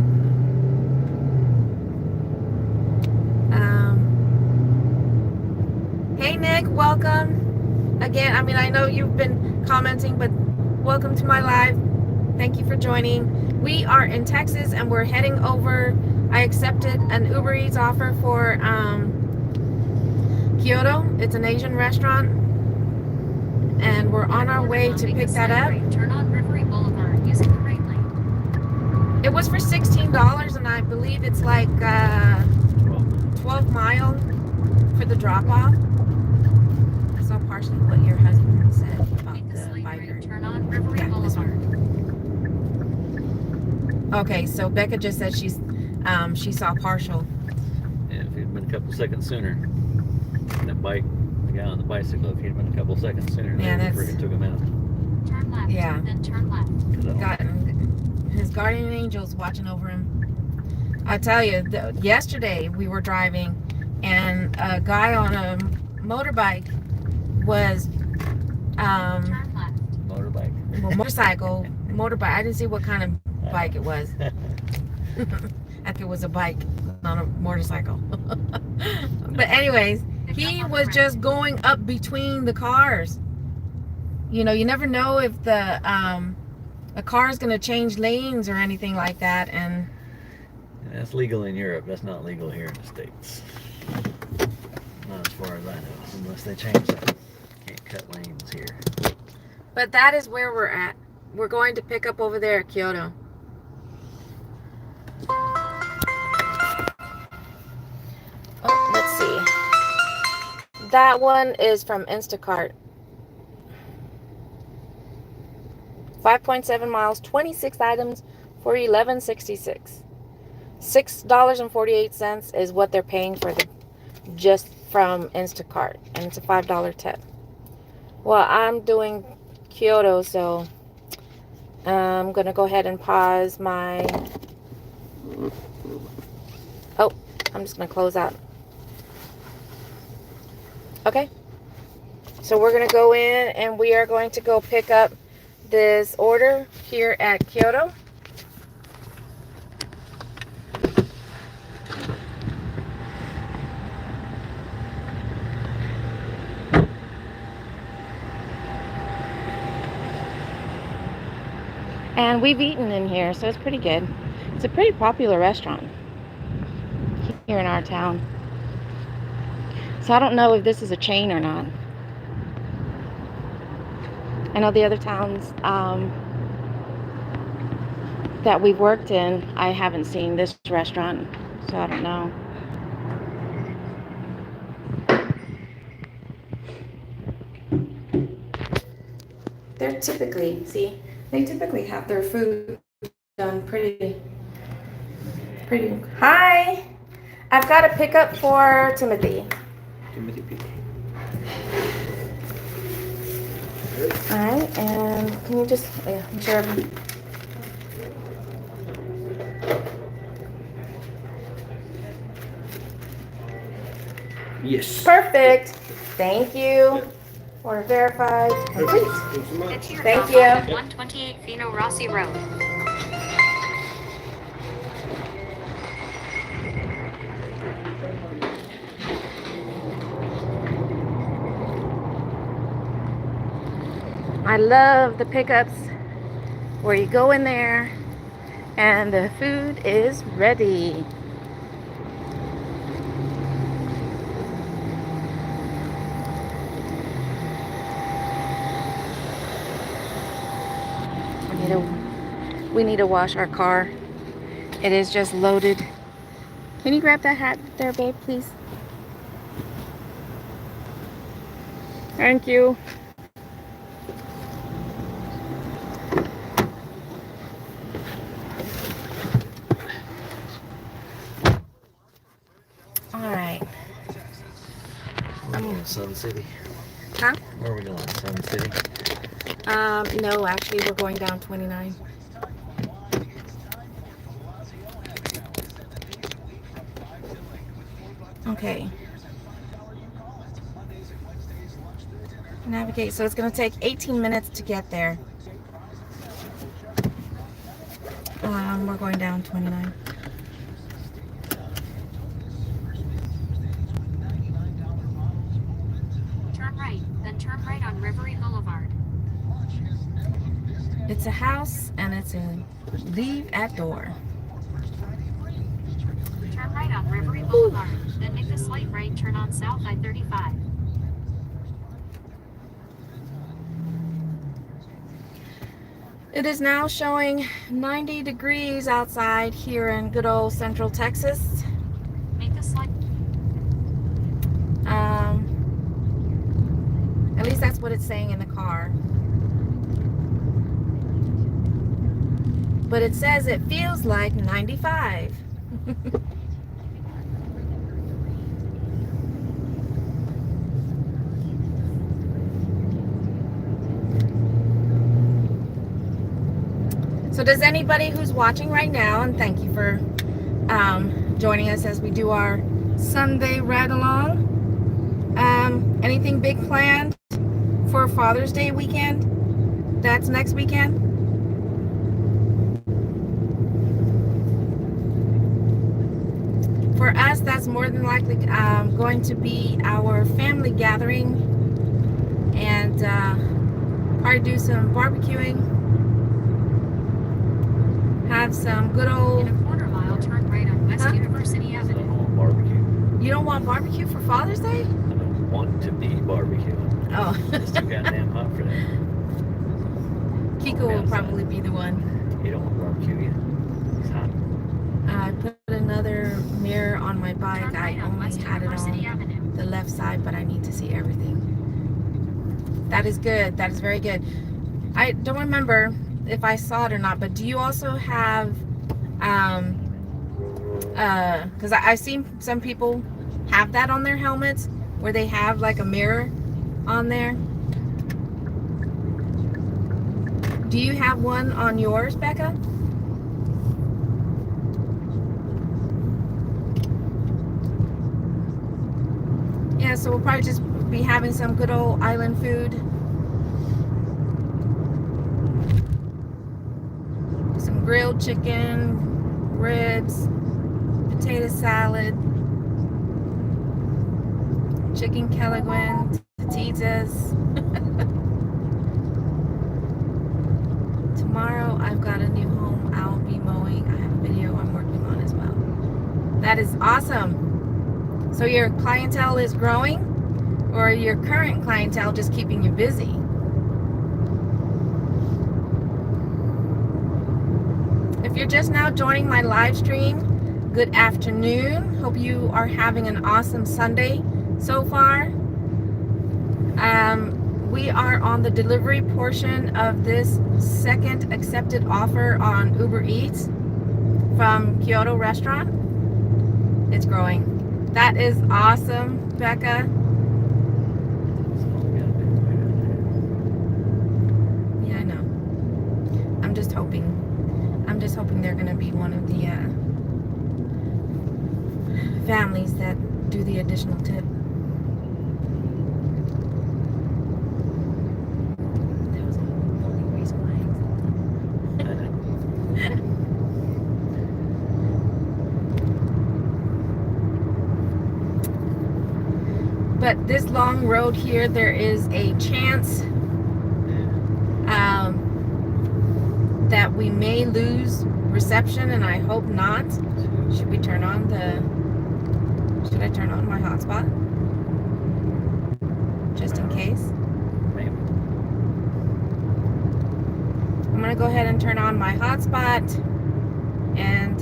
Speaker 1: Hey Nick, welcome. Again, I mean, I know you've been commenting, but welcome to my live. Thank you for joining. We are in Texas and we're heading over. I accepted an Uber Eats offer for Kyoto. It's an Asian restaurant. And we're on our way to pick that up.
Speaker 4: Turn on Refueling Boulevard using the right lane.
Speaker 1: It was for $16 and I believe it's like 12 mile for the drop off. I saw partially what your husband said about
Speaker 4: Make a
Speaker 1: the
Speaker 4: slight
Speaker 1: biker.
Speaker 4: right turn on Refueling
Speaker 1: Yeah, this
Speaker 4: Boulevard.
Speaker 1: Okay, so Becca just said she saw partial.
Speaker 2: Yeah, if he'd been a couple seconds sooner, the guy on the bicycle, if he'd been a couple seconds sooner,
Speaker 1: Yeah,
Speaker 2: they
Speaker 1: that's-
Speaker 2: freaking took him out.
Speaker 4: Turn left.
Speaker 1: Yeah.
Speaker 4: Then turn left.
Speaker 2: 'Cause I don't-
Speaker 1: Got his guardian angel's watching over him. I tell you, yesterday we were driving, and a guy on a motorbike was
Speaker 4: Turn left.
Speaker 2: Motorbike.
Speaker 1: motorbike. I didn't see what kind of bike it was. I think it was a bike, not a motorcycle. But anyways, he was just going up between the cars. You never know if a car is going to change lanes or anything like that. And
Speaker 2: That's legal in Europe. That's not legal here in the States. Not as far as I know, unless they change that. Can't cut lanes here.
Speaker 1: but that is where we're at. We're going to pick up over there at Kyoto. Oh, let's see. That one is from Instacart. 5.7 miles, 26 items for $11.66. $6.48 is what they're paying for just from Instacart, and it's a $5 tip. Well, I'm doing Kyoto, so I'm gonna go ahead and pause my. Oh, I'm just gonna close out. Okay. So we're gonna go in and we are going to go pick up this order here at Kyoto. And we've eaten in here, so it's pretty good. It's a pretty popular restaurant here in our town. So I don't know if this is a chain or not. I know the other towns that we've worked in, I haven't seen this restaurant, so I don't know. They typically have their food done pretty. Hi! I've got a pickup for Timothy.
Speaker 2: Timothy P.
Speaker 1: Alright, and can you just, I'm sure.
Speaker 2: Yes.
Speaker 1: Perfect. Thank you. Order verified. Complete.
Speaker 4: It's your
Speaker 1: Thank
Speaker 4: drop
Speaker 1: you.
Speaker 4: off at 128 Fino Rossi Road.
Speaker 1: I love the pickups where you go in there and the food is ready. need to wash our car. It is just loaded. Can you grab that hat there, babe, please? Thank you. All right.
Speaker 2: We're going to Sun City.
Speaker 1: Huh?
Speaker 2: Where are we going? Sun City?
Speaker 1: No, actually, we're going down 29. Okay. Navigate. So it's going to take 18 minutes to get there. We're going down 29.
Speaker 4: Turn right, then turn right on Reverie Boulevard.
Speaker 1: It's a house and it's in leave at door.
Speaker 4: Turn right on Reverie Boulevard, then make a slight right turn on South I-35.
Speaker 1: It is now showing 90 degrees outside here in good old Central Texas.
Speaker 4: Make a slight.
Speaker 1: At least that's what it's saying in the car. But it says it feels like 95. So does anybody who's watching right now, and thank you for joining us as we do our Sunday ride along, anything big planned for Father's Day weekend? That's next weekend? For us, that's more than likely going to be our family gathering and probably do some barbecuing. Have some good old...
Speaker 4: In a quarter mile, turn right on West University
Speaker 2: I
Speaker 4: Avenue.
Speaker 2: don't want barbecue.
Speaker 1: You don't want barbecue for Father's Day?
Speaker 2: I don't want to be barbecue.
Speaker 1: Oh.
Speaker 2: It's too goddamn hot for that.
Speaker 1: Kiko will probably be the one.
Speaker 2: You don't want barbecue either. It's hot.
Speaker 1: I put another mirror on my bike.
Speaker 4: Turn
Speaker 1: I
Speaker 4: right on
Speaker 1: only
Speaker 4: West
Speaker 1: had it
Speaker 4: University
Speaker 1: on
Speaker 4: Avenue.
Speaker 1: the left side, but I need to see everything. That is good. That is very good. I don't remember if I saw it or not, but do you also have because I've seen some people have that on their helmets where they have like a mirror on there. Do you have one on yours, Becca? Yeah, so we'll probably just be having some good old island food. Some grilled chicken, ribs, potato salad, chicken kelaguen, taquitas. Tomorrow I've got a new home I'll be mowing. I have a video I'm working on as well. That is awesome. So your clientele is growing, or your current clientele just keeping you busy? If you're just now joining my live stream, good afternoon. Hope you are having an awesome Sunday so far. We are on the delivery portion of this second accepted offer on Uber Eats from Kyoto restaurant. It's growing. That is awesome, Becca.
Speaker 2: That's all we gotta do.
Speaker 1: Yeah, I know. I'm just hoping they're gonna be one of the families that do the additional tip. That was the only reason why I But this long road here, there is a chance that we may lose reception, and I hope not. Should we turn on should I turn on my hotspot? Just in case.
Speaker 2: Maybe.
Speaker 1: I'm to go ahead and turn on my hotspot and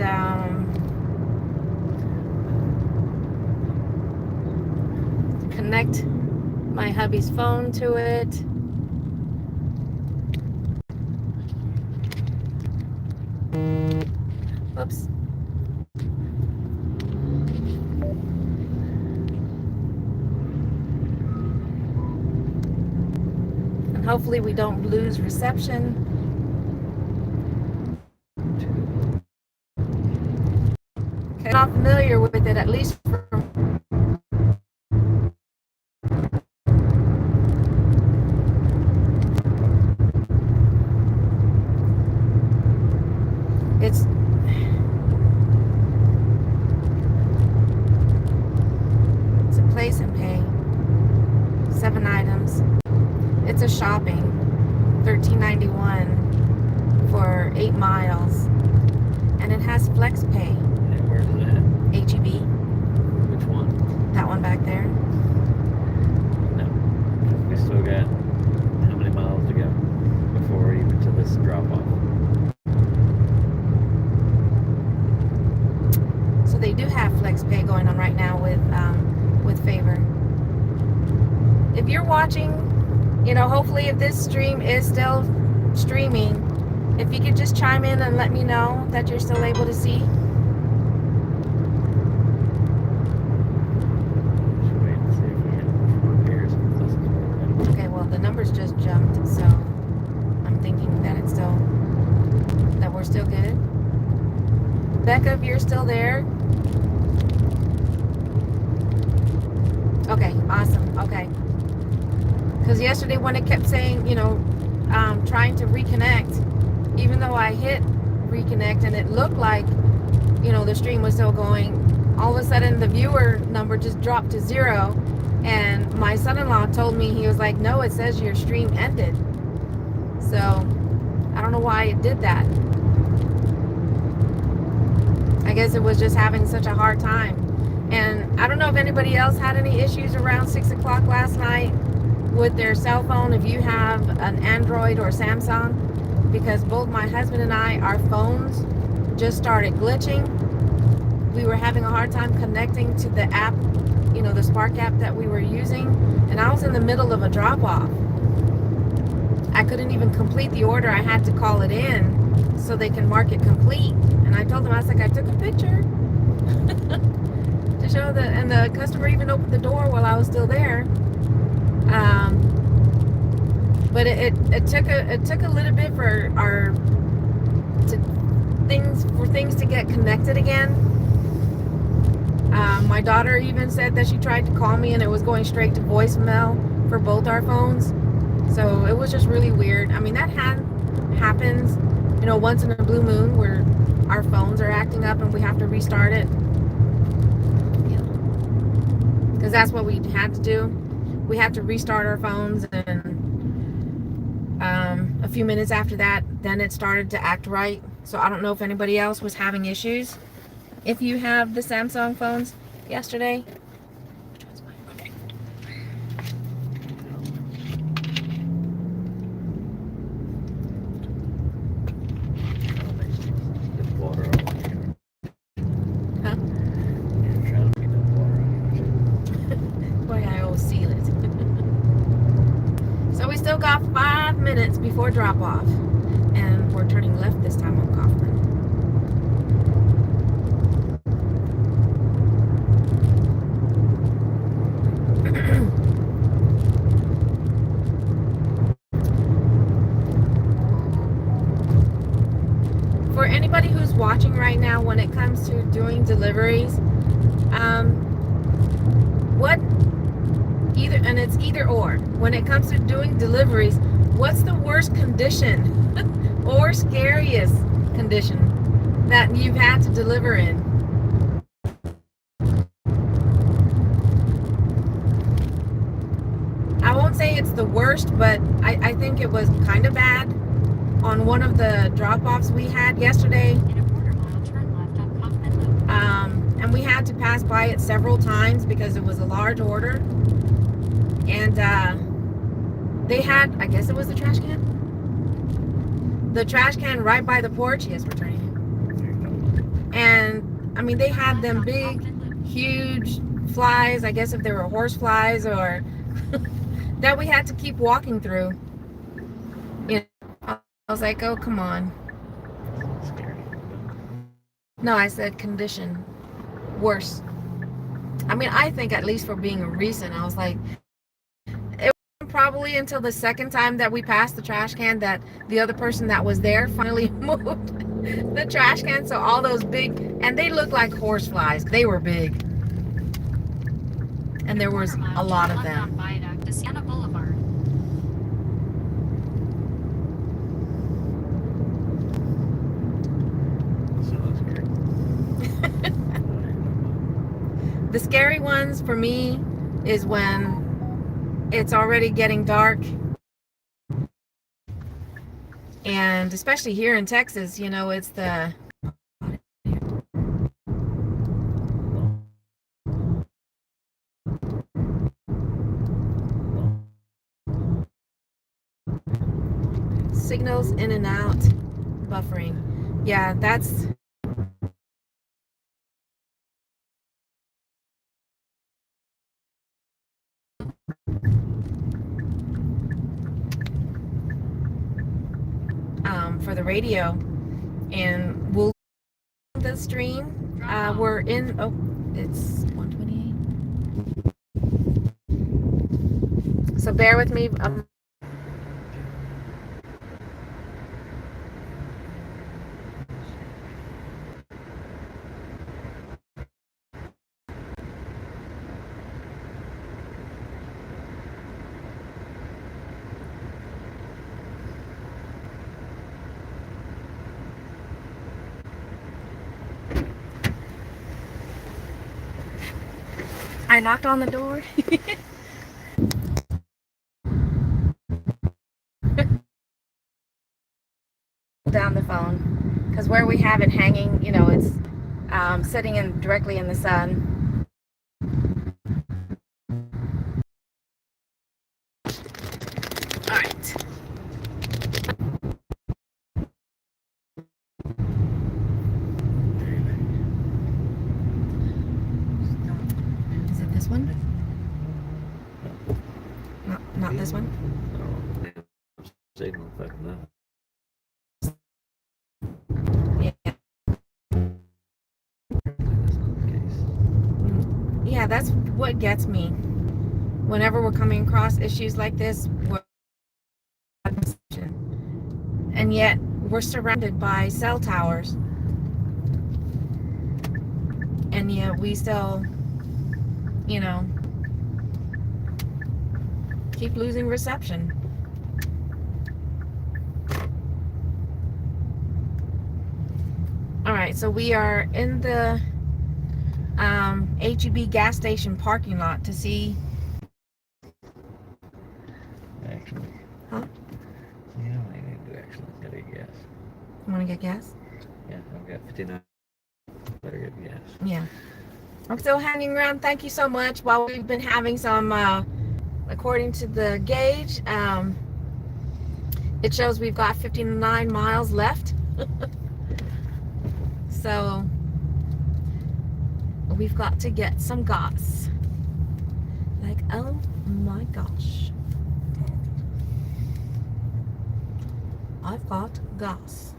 Speaker 1: connect my hubby's phone to it. Whoops. And hopefully we don't lose reception. I'm not familiar with it, at least from it's a place and pay. 7 items. It's a shopping. $13.91 for 8 miles. And it has flex pay.
Speaker 2: And where's it at?
Speaker 1: HEB.
Speaker 2: Which one?
Speaker 1: That one back there.
Speaker 2: No. We still got how many miles to go before even to this drop off?
Speaker 1: So they do have flex pay going on right now with Favor. If you're watching, hopefully if this stream is still streaming, if you could just chime in and let me know that you're still able to see.
Speaker 2: Just wait and see if we have more repairs. This is where we're gonna
Speaker 1: Okay, well the numbers just jumped, so I'm thinking that we're still good. Becca, if you're still there. Okay, awesome. Okay. Because yesterday when it kept saying, trying to reconnect, even though I hit reconnect and it looked like, the stream was still going, all of a sudden the viewer number just dropped to 0. And my son-in-law told me, he was like, no, it says your stream ended. So I don't know why it did that. I guess it was just having such a hard time. And I don't know if anybody else had any issues around 6 o'clock last night with their cell phone, if you have an Android or Samsung, because both my husband and I, our phones just started glitching. We were having a hard time connecting to the app, the Spark app that we were using. And I was in the middle of a drop-off. I couldn't even complete the order. I had to call it in so they can mark it complete. And I told them, I was like, I took a picture to show that, and the customer even opened the door while I was still there. But it took a little bit for things to get connected again. My daughter even said that she tried to call me and it was going straight to voicemail for both our phones. So it was just really weird. I mean, that happens, once in a blue moon where our phones are acting up and we have to restart it. Because that's what we had to do. We had to restart our phones, and a few minutes after that, then it started to act right. So I don't know if anybody else was having issues. If you have the Samsung phones yesterday. Which one's mine? Okay.
Speaker 2: get water on you.
Speaker 1: Huh?
Speaker 2: You're trying to get that water on you.
Speaker 1: Boy, I always seal it. So we still got 5 minutes before drop off. And we're turning left this time on Kaufman. For anybody who's watching right now, when it comes to doing deliveries, and it's either or. When it comes to doing deliveries, what's the worst condition or scariest condition that you've had to deliver in? I won't say it's the worst, but I think it was kind of bad. On one of the drop-offs we had yesterday,
Speaker 4: In a quarter mile, turn left on Kaufman Loop.
Speaker 1: and we had to pass by it several times because it was a large order. And they had, I guess it was the trash can. the trash can right by the porch. Yes, we're turning it. And I mean, they had them big, huge flies. I guess if they were horse flies or that we had to keep walking through. You know, I was like, oh, come on. No, I said condition. Worse. I mean, I think at least for being recent, I was like, it wasn't probably until the second time that we passed the trash can that the other person that was there finally moved the trash can. So all those big, and they looked like horse flies. They were big. And there was a lot of them.
Speaker 4: Viaduct to Siena Boulevard.
Speaker 1: The scary ones for me is when it's already getting dark. And especially here in Texas, you know, it's the signals in and out, buffering. Yeah, that's for the radio. And we'll the stream. We're in, oh, it's 128. So bear with me. I knocked on the door. Down the phone, because where we have it hanging, you know, it's sitting in directly in the sun. All right. Is it this one? Not this one.
Speaker 2: Signal fucking up.
Speaker 1: Yeah, that's what gets me whenever we're coming across issues like this. And yet we're surrounded by cell towers, and yet we still, you know, keep losing reception. All right, so we are in the HEB gas station parking lot to see.
Speaker 2: Actually.
Speaker 1: Huh?
Speaker 2: Yeah, I need to actually get a gas.
Speaker 1: You want to get gas?
Speaker 2: Yeah, I've got 59. Better get gas.
Speaker 1: Yeah. I'm still hanging around. Thank you so much. While we've been having some, according to the gauge, it shows we've got 59 miles left. So we've got to get some gas. Like, oh my gosh. I've got gas.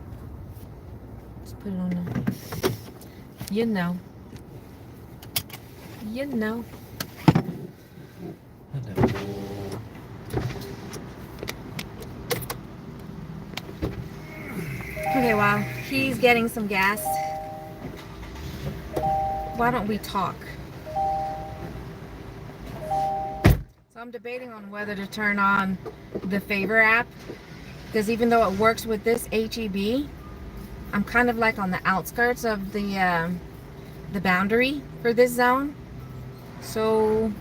Speaker 1: Just put it on there. You know. You know. Okay, while he's getting some gas, why don't we talk? So I'm debating on whether to turn on the favor app, because even though it works with this HEB, I'm kind of like on the outskirts of the boundary for this zone. So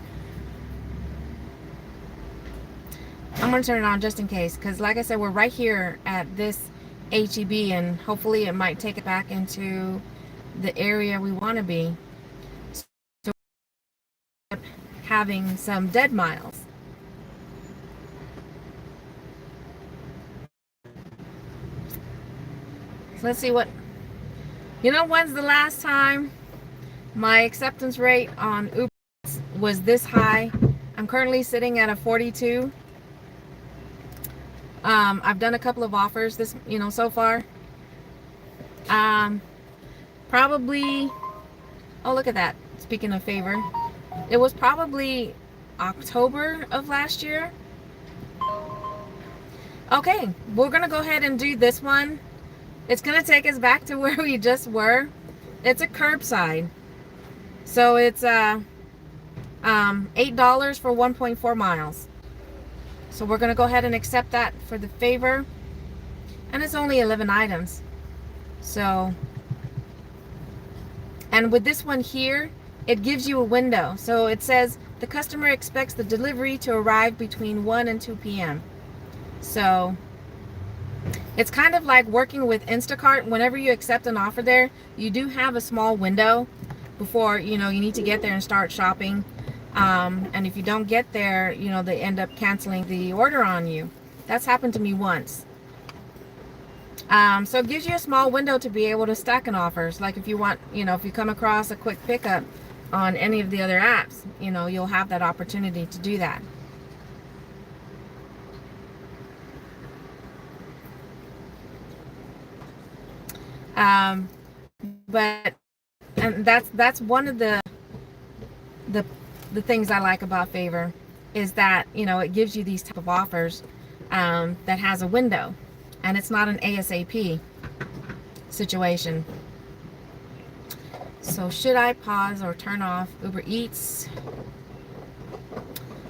Speaker 1: I'm gonna turn it on just in case, because like I said, we're right here at this HEB, and hopefully it might take it back into the area we want to be. So having some dead miles. So let's see what, when's the last time my acceptance rate on Uber was this high. I'm currently sitting at a 42. I've done a couple of offers this, so far. Probably, oh, look at that. Speaking of favor, it was probably October of last year. Okay, we're gonna go ahead and do this one. It's gonna take us back to where we just were. It's a curbside, so it's $8 for 1.4 miles. So we're gonna go ahead and accept that for the favor, and it's only 11 items. So, and with this one here, it gives you a window. So it says the customer expects the delivery to arrive between 1 and 2 p.m. So it's kind of like working with Instacart. Whenever you accept an offer there, you do have a small window before, you need to get there and start shopping. And if you don't get there, they end up canceling the order on you. That's happened to me once. So it gives you a small window to be able to stack an offers. Like if you want, if you come across a quick pickup on any of the other apps, you'll have that opportunity to do that. But and that's one of the things I like about Favor is that it gives you these type of offers that has a window, and it's not an ASAP situation. So should I pause or turn off Uber Eats?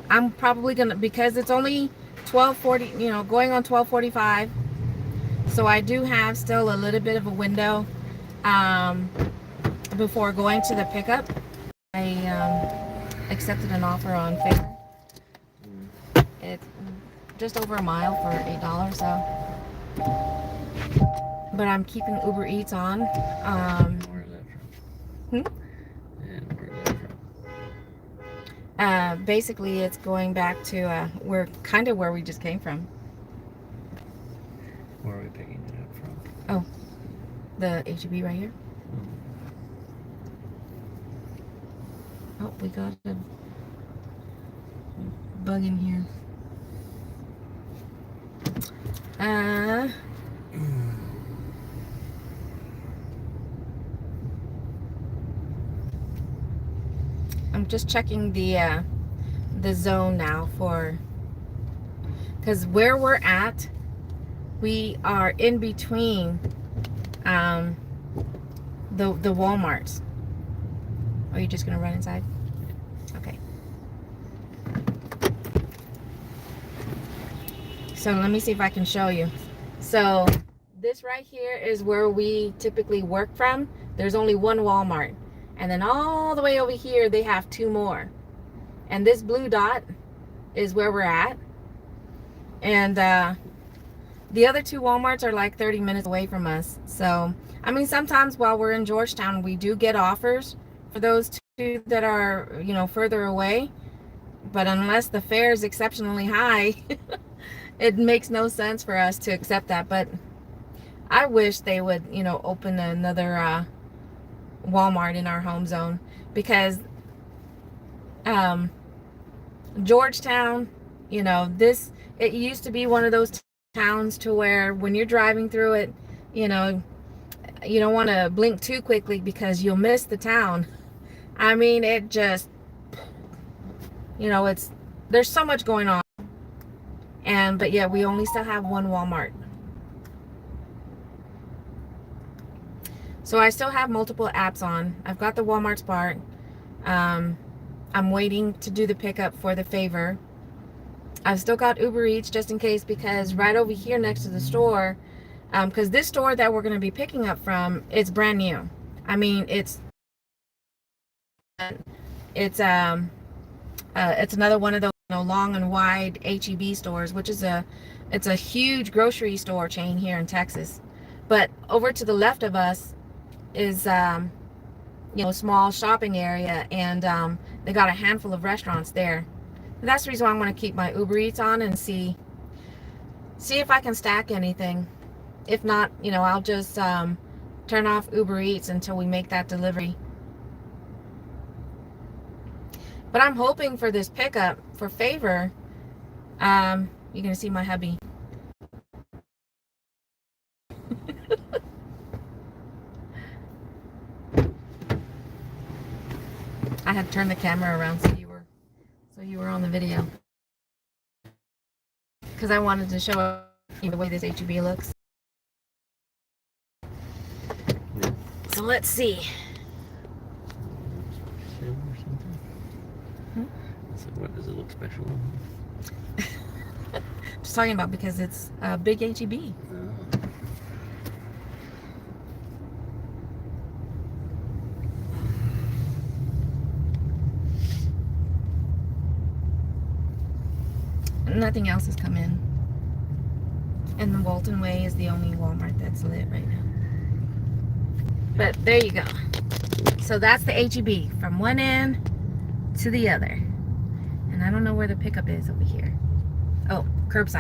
Speaker 1: I'm probably gonna, because it's only 12:40, going on 12:45. So I do have still a little bit of a window before going to the pickup. I accepted an offer on Favor. It's just over a mile for $8. So, but I'm keeping Uber Eats on.
Speaker 2: Where is that from? And where is that from?
Speaker 1: Basically, it's going back to where we just came from.
Speaker 2: Where are we picking it up from?
Speaker 1: Oh, the HEB right here. Oh, we got a bug in here. I'm just checking the zone now because where we're at, we are in between the Walmarts. Are you just gonna run inside? Okay. So let me see if I can show you. So this right here is where we typically work from. There's only one Walmart, and then all the way over here they have two more, and this blue dot is where we're at, and the other two Walmarts are like 30 minutes away from us. So I mean, sometimes while we're in Georgetown, we do get offers for those two that are further away, but unless the fare is exceptionally high it makes no sense for us to accept that. But I wish they would open another Walmart in our home zone, because Georgetown, it used to be one of those towns to where when you're driving through it, you don't want to blink too quickly because you'll miss the town. I mean, it just, there's so much going on. But yeah, we only still have one Walmart. So I still have multiple apps on. I've got the Walmart Spark. I'm waiting to do the pickup for the Favor. I've still got Uber Eats just in case, because right over here next to the store, because this store that we're going to be picking up from, it's brand new. I mean, it's another one of those long and wide HEB stores, which is it's a huge grocery store chain here in Texas. But over to the left of us is a small shopping area, and they got a handful of restaurants there. And that's the reason why I'm going to keep my Uber Eats on and see if I can stack anything. If not, I'll just turn off Uber Eats until we make that delivery. But I'm hoping for this pickup for Favor. You're gonna see my hubby. I had to turn the camera around so you were on the video, because I wanted to show you the way this HEB looks. So let's see.
Speaker 2: Or something? So what does it look special?
Speaker 1: Just talking about because it's a big HEB.
Speaker 2: Oh.
Speaker 1: Nothing else has come in. And the Walton Way is the only Walmart that's lit right now. But there you go. So that's the HEB from one end to the other. And I don't know where the pickup is over here. Oh, curbside.